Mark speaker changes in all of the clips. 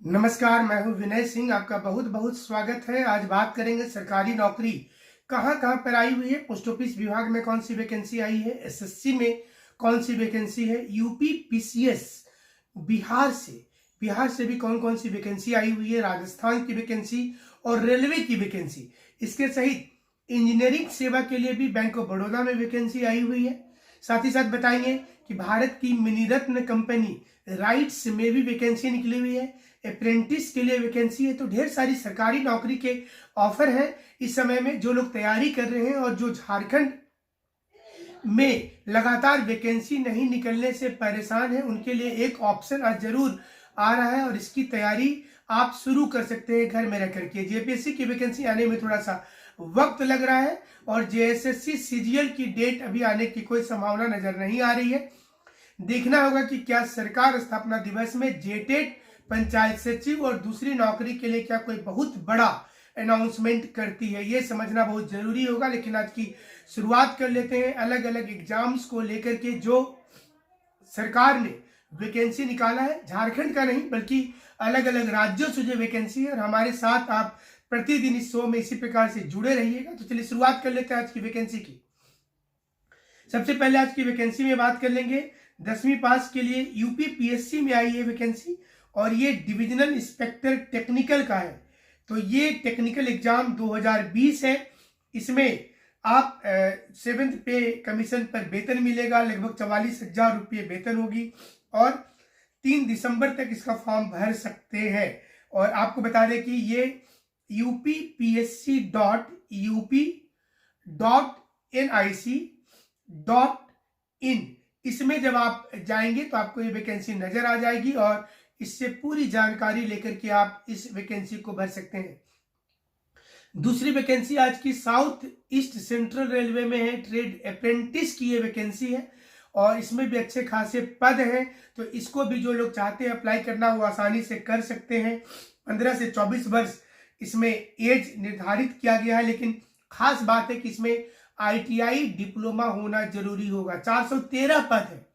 Speaker 1: नमस्कार, मैं हूं विनय सिंह। आपका बहुत बहुत स्वागत है। आज बात करेंगे सरकारी नौकरी कहां कहां पर आई हुई है। पोस्ट ऑफिस विभाग में कौन सी वैकेंसी आई है, एसएससी में कौन सी वैकेंसी है, यूपी पीसीएस बिहार से भी कौन कौन सी वैकेंसी आई हुई है, राजस्थान की वैकेंसी और रेलवे की वैकेंसी, इसके सहित इंजीनियरिंग सेवा के लिए भी बैंक ऑफ बड़ौदा में वैकेंसी आई हुई है। साथ ही साथ बताएंगे कि भारत की मिनीरत्न कंपनी राइट्स में भी वैकेंसी निकली हुई है, अप्रेंटिस के लिए वैकेंसी है। तो ढेर सारी सरकारी नौकरी के ऑफर हैं इस समय में। जो लोग तैयारी कर रहे हैं और जो झारखंड में लगातार वैकेंसी नहीं निकलने से परेशान है, उनके लिए एक ऑप्शन आज जरूर आ रहा है और इसकी तैयारी आप शुरू कर सकते हैं घर में रह करके। जेपीएससी की वैकेंसी आने में थोड़ा सा वक्त लग रहा है और जेएसएससी सीजीएल की डेट अभी आने की कोई संभावना नजर नहीं आ रही है। देखना होगा कि क्या सरकार स्थापना दिवस में जेटेट, पंचायत सचिव और दूसरी नौकरी के लिए क्या कोई बहुत बड़ा अनाउंसमेंट करती है, ये समझना बहुत जरूरी होगा। लेकिन आज की शुरुआत कर लेते हैं अलग अलग एग्जाम्स को लेकर के जो सरकार ने वैकेंसी निकाला है। झारखंड का नहीं बल्कि अलग अलग राज्यों से जो वैकेंसी है, और हमारे साथ आप प्रतिदिन इस शो में इसी प्रकार से जुड़े रहिएगा। तो चलिए शुरुआत कर लेते हैं आज की वैकेंसी की। सबसे पहले आज की वैकेंसी में बात कर लेंगे 10वीं पास के लिए यूपी पीएससी में आई है वैकेंसी और ये डिविजनल इंस्पेक्टर टेक्निकल का है। तो ये टेक्निकल एग्जाम 2020 है। इसमें आप 7th पे कमीशन पर वेतन मिलेगा, लगभग 44,000 रुपये वेतन होगी और 3 दिसंबर तक इसका फॉर्म भर सकते हैं। और आपको बता दें कि ये upsc.up.nic.in इसमें जब आप जाएंगे तो आपको ये वैकेंसी नजर आ जाएगी और इससे पूरी जानकारी लेकर के आप इस वैकेंसी को भर सकते हैं। दूसरी वैकेंसी आज की साउथ ईस्ट सेंट्रल रेलवे में है, ट्रेड अप्रेंटिस की ये वैकेंसी है और इसमें भी अच्छे खासे पद हैं। तो इसको भी जो लोग चाहते हैं अप्लाई करना वो आसानी से कर सकते हैं। 15 से 24 वर्ष इसमें एज निर्धारित किया गया है, लेकिन खास बात है कि इसमें आईटीआई डिप्लोमा होना जरूरी होगा। 413 पद है।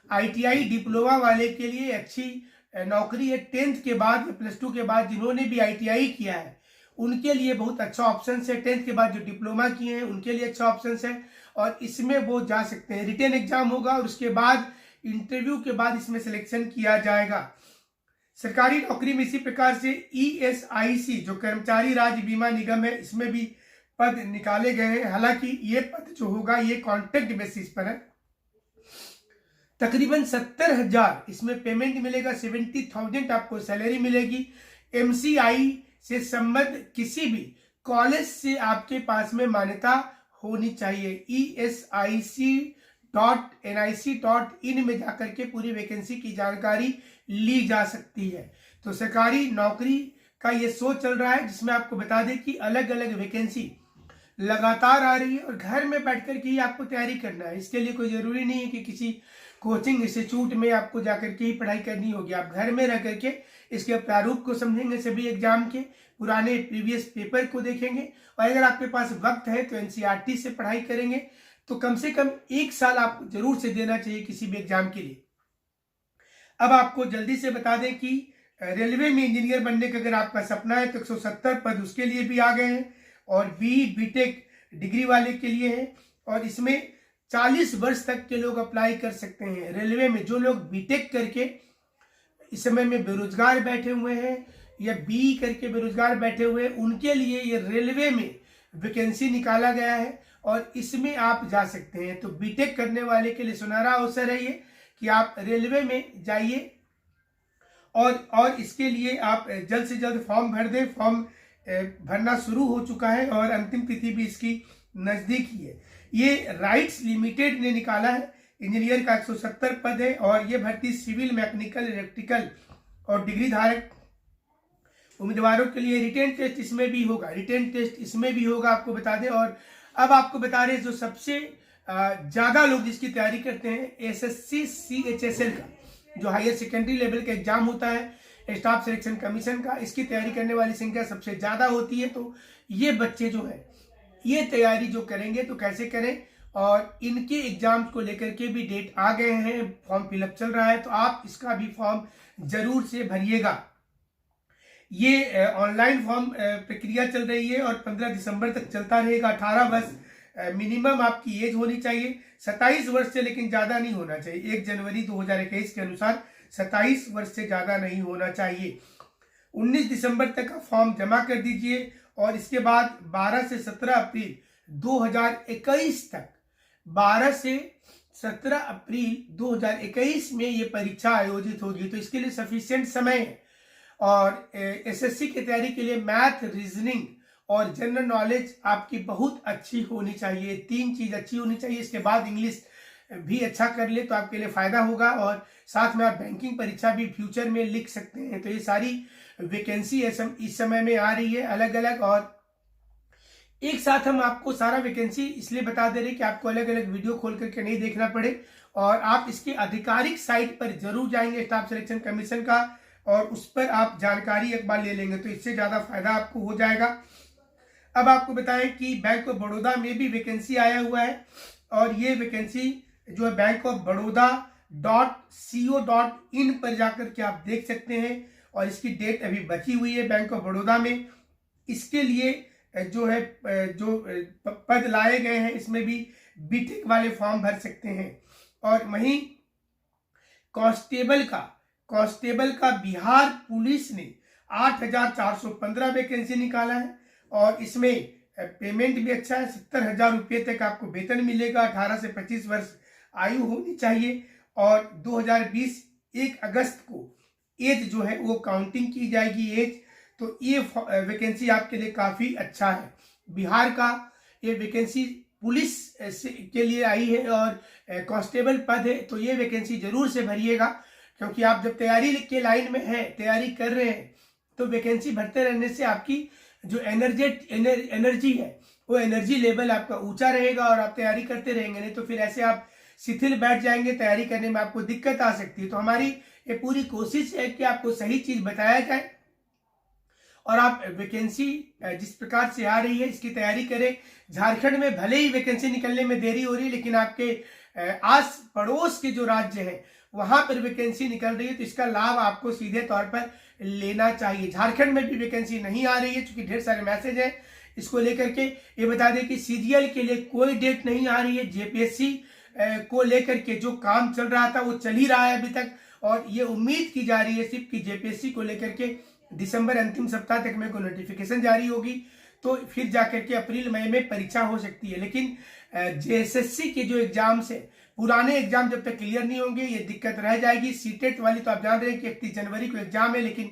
Speaker 1: आईटीआई डिप्लोमा वाले के लिए अच्छी नौकरी है। 10th के बाद, +2 के बाद जिन्होंने भी आईटीआई किया है उनके लिए बहुत अच्छा ऑप्शन है। 10th के बाद जो डिप्लोमा किए हैं उनके लिए अच्छा ऑप्शन है और इसमें वो जा सकते हैं। रिटन एग्जाम होगा और उसके बाद इंटरव्यू के बाद इसमें सिलेक्शन किया जाएगा। सरकारी नौकरी में इसी प्रकार से ईएसआईसी जो कर्मचारी राज्य बीमा निगम है, इसमें भी पद निकाले गए हैं। हालांकि ये पद जो होगा ये कॉन्ट्रैक्ट बेसिस पर है। तकरीबन 70,000 इसमें पेमेंट मिलेगा, 70,000 आपको सैलरी मिलेगी। एमसीआई से संबद्ध किसी भी कॉलेज से आपके पास में मान्यता होनी चाहिए। esi.nic.in में जाकर के पूरी वैकेंसी की जानकारी ली जा सकती है। तो सरकारी नौकरी का ये शो चल रहा है जिसमें आपको बता दें कि अलग अलग वैकेंसी लगातार आ रही है और घर में बैठकर के ही आपको तैयारी करना है। इसके लिए कोई जरूरी नहीं है कि किसी कोचिंग इंस्टीट्यूट में आपको जाकर के ही पढ़ाई करनी होगी। आप घर में रह करके इसके प्रारूप को समझेंगे, सभी एग्जाम के पुराने प्रीवियस पेपर को देखेंगे और अगर आपके पास वक्त है तो एनसीईआरटी से पढ़ाई करेंगे। तो कम से कम 1 साल आपको जरूर से देना चाहिए किसी भी एग्जाम के लिए। अब आपको जल्दी से बता दें कि रेलवे में इंजीनियर बनने का अगर आपका सपना है तो 170 पद उसके लिए भी आ गए हैं और बीटेक डिग्री वाले के लिए है और इसमें 40 वर्ष तक के लोग अप्लाई कर सकते हैं। रेलवे में जो लोग बीटेक करके इस समय में बेरोजगार बैठे हुए हैं या बीई करके बेरोजगार बैठे हुए हैं, उनके लिए ये रेलवे में वैकेंसी निकाला गया है और इसमें आप जा सकते हैं। तो बीटेक करने वाले के लिए सुनहरा अवसर है ये कि आप रेलवे में जाइए और इसके लिए आप जल्द से जल्द फॉर्म भर दें। फॉर्म भरना शुरू हो चुका है और अंतिम तिथि भी इसकी नजदीक ही है। ये राइट्स लिमिटेड ने निकाला है। इंजीनियर का 170 पद है और ये भर्ती सिविल, मैकेनिकल, इलेक्ट्रिकल और डिग्री धारक उम्मीदवारों के लिए रिटेन टेस्ट इसमें भी होगा। आपको बता दें। और अब आपको बता रहे जो सबसे ज्यादा लोग जिसकी तैयारी करते हैं, एसएससी सीएचएसएल का जो हायर सेकेंडरी लेवल का एग्जाम होता है, स्टाफ सिलेक्शन कमीशन का, इसकी तैयारी करने वाली संख्या सबसे ज्यादा होती है। तो ये बच्चे जो है ये तैयारी जो करेंगे तो कैसे करें, और इनके एग्जाम्स को लेकर के भी डेट आ गए हैं, फॉर्म फिलअप चल रहा है, तो आप इसका भी फॉर्म जरूर से भरिएगा। ये ऑनलाइन फॉर्म प्रक्रिया चल रही है और 15 दिसंबर तक चलता रहेगा। 18 वर्ष मिनिमम आपकी एज होनी चाहिए, 27 वर्ष से लेकिन ज़्यादा नहीं होना चाहिए। 1 जनवरी 2021 के अनुसार 27 वर्ष से ज़्यादा नहीं होना चाहिए। 19 दिसंबर तक का फॉर्म जमा कर दीजिए और इसके बाद 12 से 17 अप्रैल 2021 तक, 12 से 17 अप्रैल 2021 में ये परीक्षा आयोजित होगी। तो इसके लिए सफिशिएंट समय है। और एसएससी की तैयारी के लिए मैथ, रीजनिंग और जनरल नॉलेज आपकी बहुत अच्छी होनी चाहिए। 3 चीज अच्छी होनी चाहिए। इसके बाद इंग्लिश भी अच्छा कर ले तो आपके लिए फायदा होगा और साथ में आप बैंकिंग परीक्षा भी फ्यूचर में लिख सकते हैं। तो ये सारी वैकेंसी इस समय में आ रही है अलग अलग, और एक साथ हम आपको सारा वैकेंसी इसलिए बता दे रहे हैं कि आपको अलग अलग वीडियो खोल करके नहीं देखना पड़े और आप इसकी आधिकारिक साइट पर जरूर जाएंगे स्टाफ सिलेक्शन कमीशन का, और उस पर आप जानकारी एक बार ले लेंगे तो इससे ज्यादा फायदा आपको हो जाएगा। अब आपको बताएं कि बैंक ऑफ बड़ौदा में भी वैकेंसी आया हुआ है और ये वैकेंसी जो है बैंक ऑफ बड़ौदा .co.in पर जाकर के आप देख सकते हैं और इसकी डेट अभी बची हुई है बैंक ऑफ बड़ौदा में। इसके लिए जो है जो पद लाए गए हैं इसमें भी बीटेक वाले फॉर्म भर सकते हैं। और वहीं कांस्टेबल का बिहार पुलिस ने 8,415 वैकेंसी निकाला है और इसमें पेमेंट भी अच्छा है। 70,000 रुपये तक आपको वेतन मिलेगा। 18 से 25 वर्ष आयु होनी चाहिए और 2020 1 अगस्त को एज जो है वो काउंटिंग की जाएगी एज। तो ये वैकेंसी आपके लिए काफी अच्छा है। बिहार का ये वैकेंसी पुलिस के लिए आई है और कांस्टेबल पद है, तो ये वैकेंसी जरूर से भरिएगा, क्योंकि आप जब तैयारी के लाइन में हैं, तैयारी कर रहे हैं, तो वैकेंसी भरते रहने से आपकी जो एनर्जी है वो एनर्जी लेवल आपका ऊंचा रहेगा और आप तैयारी करते रहेंगे। नहीं तो फिर ऐसे आप शिथिल बैठ जाएंगे, तैयारी करने में आपको दिक्कत आ सकती है। तो हमारी ये पूरी कोशिश है कि आपको सही चीज बताया जाए और आप वैकेंसी जिस प्रकार से आ रही है इसकी तैयारी करें। झारखंड में भले ही वैकेंसी निकलने में देरी हो रही है, लेकिन आपके आस पड़ोस के जो राज्य हैं वहां पर वैकेंसी निकल रही है, तो इसका लाभ आपको सीधे तौर पर लेना चाहिए। झारखंड में भी वैकेंसी नहीं आ रही है, क्योंकि ढेर सारे मैसेज है इसको लेकर के। ये बता दें कि सीजीएल के लिए कोई डेट नहीं आ रही है। जेपीएससी को लेकर के जो काम चल रहा था वो चल ही रहा है अभी तक, और ये उम्मीद की जा रही है सिर्फ कि जेपीएससी को लेकर के दिसंबर अंतिम सप्ताह तक में कोई नोटिफिकेशन जारी होगी, तो फिर जाकर के अप्रैल मई में परीक्षा हो सकती है। लेकिन जेएसएससी के जो एग्जाम्स है, पुराने एग्जाम जब तक क्लियर नहीं होंगे ये दिक्कत रह जाएगी। सीटेट वाली तो आप जान रहे हैं कि 31 जनवरी को एग्जाम है, लेकिन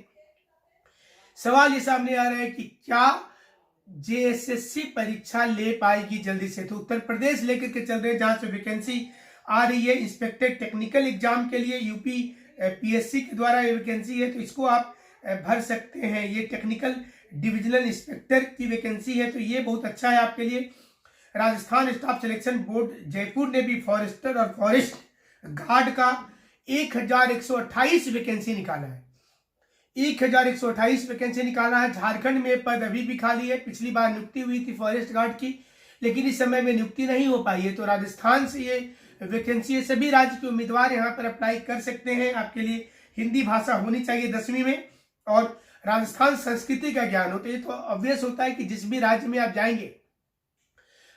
Speaker 1: सवाल ये सामने आ रहा है कि क्या जेएसएससी परीक्षा ले पाएगी जल्दी से। तो उत्तर प्रदेश लेकर के चल रहे हैं जहां से वैकेंसी आ रही है इंस्पेक्टर टेक्निकल एग्जाम के लिए। यूपी पीएससी के द्वारा ये वैकेंसी है, तो इसको आप भर सकते हैं। ये टेक्निकल डिविजनल इंस्पेक्टर की वैकेंसी है, तो ये बहुत अच्छा है आपके लिए। Rajasthan staff selection board Jaipur ने भी फॉरेस्टर और फॉरेस्ट गार्ड का 1,128 वैकेंसी निकाला है। 1,128 वैकेंसी निकाला है। झारखंड में पद अभी भी खाली है। पिछली बार नियुक्ति हुई थी फॉरेस्ट गार्ड की, लेकिन इस समय में नियुक्ति नहीं हो पाई है। तो राजस्थान से ये वैकेंसी है। सभी राज्य के उम्मीदवार यहाँ पर अप्लाई कर सकते हैं। आपके लिए हिंदी भाषा होनी चाहिए 10वीं में, और राजस्थान संस्कृति का ज्ञान हो। तो ये तो ऑब्वियस होता है कि जिस भी राज्य में आप जाएंगे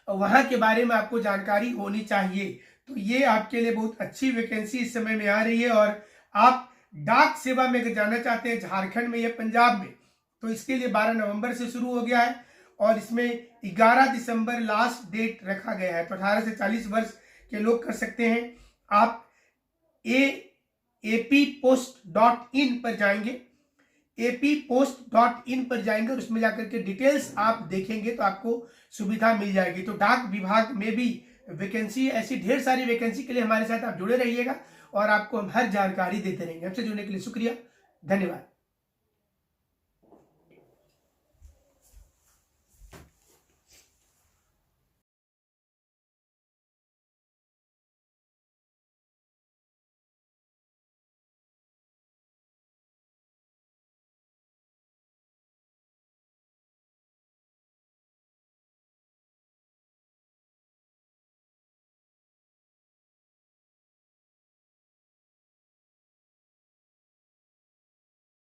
Speaker 1: वहां के बारे में आपको जानकारी होनी चाहिए। तो ये आपके लिए बहुत अच्छी वैकेंसी इस समय में आ रही है। और आप डाक सेवा में अगर जाना चाहते हैं झारखंड में या पंजाब में, तो इसके लिए 12 नवंबर से शुरू हो गया है और इसमें 11 दिसंबर लास्ट डेट रखा गया है। तो 18 से 40 वर्ष के लोग कर सकते हैं। आप appost.in पर जाएंगे, appost.in पर जाएंगे और उसमें जाकर के डिटेल्स आप देखेंगे तो आपको सुविधा मिल जाएगी। तो डाक विभाग में भी वैकेंसी, ऐसी ढेर सारी वैकेंसी के लिए हमारे साथ आप जुड़े रहिएगा और आपको हम हर जानकारी देते रहेंगे। हमसे जुड़ने के लिए शुक्रिया, धन्यवाद।